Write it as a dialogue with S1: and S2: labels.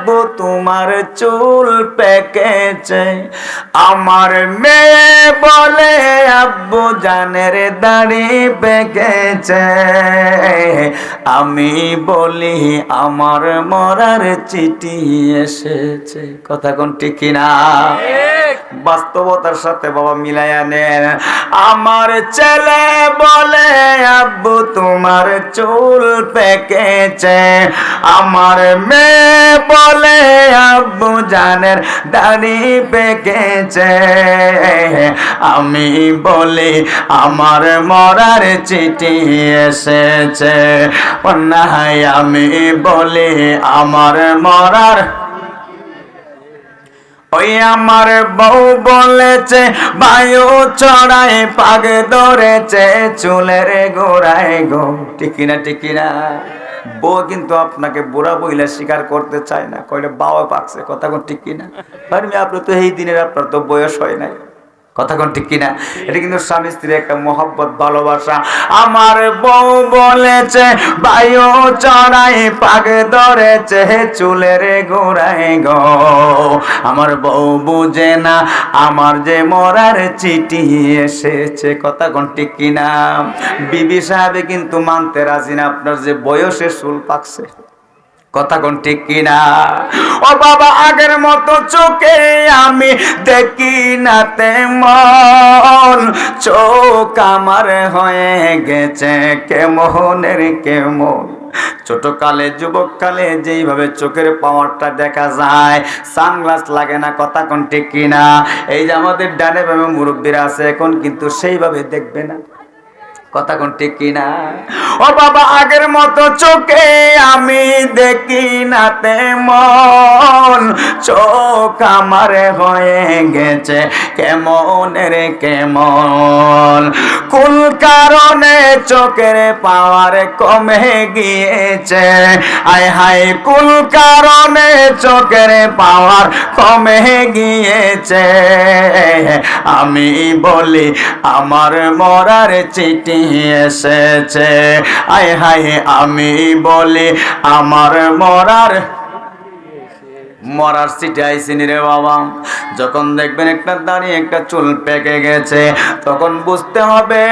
S1: আব্বু তোমার চুল পেকেছে। আমার মেয়ে বলে আব্বু জানের দাড়ি পেকেছে। আমি বলি আমার মরার চিঠি এসেছে। কথা কোন ঠিক কিনা? বাস্তবতার সাথে বাবা মিলাইয়া নেন। আমার ছেলে বলে আব্বু তোমার চুল পেকেছে। আমার মেয়ে বলে আব্বু জানের দাড়ি পেকেছে। আমি বলি আমার মরার চিঠি এসেছে। নাই আমি বলি আমার মরার। ওই আমার বউ বলেছে বায়ু চড়ায় পাগ ধরেছে চুলের গোড়ায় গো। ঠিক কিনা ঠিক কিনা? বউ কিন্তু আপনাকে বুড়া বইলা স্বীকার করতে চায় না, কইলে বাবা পাকছে। কথা কোন ঠিক কিনা? আপনি তো এই দিনের আপনার তো বয়স হয় নাই। কথা কোন ঠিক কিনা? এটা কিন্তু স্বামী স্ত্রীর একটা মহব্বত ভালোবাসা। আমার বউ বলেছে বায়ু চড়াই পাগ ধরেছে চুলের গোড়ায় গো। আমার বউ বুঝে না আমার যে মরার চিঠি এসেছে। কথা কোন ঠিক কিনা? বিবি সাহেবে কিন্তু মানতে রাজি না আপনার যে বয়সে চুল পাকছে। কথা কোন ঠিক কিনা? ও বাবা আগের মতো চোখে আমি দেখি না তেমন। চোখ আমার হয়ে গেছে কেমনের কেমন। ছোট কালে যুবক কালে যেইভাবে চোখের পাওয়ারটা দেখা যায়, সানগ্লাস লাগে না। কথা কোন ঠিক কিনা? এই যে আমাদের ডানে বামে মুরব্বীরা আছে এখন কিন্তু সেইভাবে দেখবে না। কথা কোন ঠিক কিনা? ও বাবা আগের মতো চোখে আমি দেখি না তেমন। চোখ আমার হয়ে গেছে কেমনের কেমন। কোন কারণে চোখের পাওয়ার কমে গিয়েছে? আয় হায় কোন কারণে চোখের পাওয়ার কমে গিয়েছে? আমি বলি আমার মরার চিঠি এসেছে। আয় হায় আমি বলি আমার মরার চিঠি আইসিনি রে বাবা। যখন দেখবেন একটা দাড়ি একটা চুল পেকে গেছে তখন বুঝতে হবে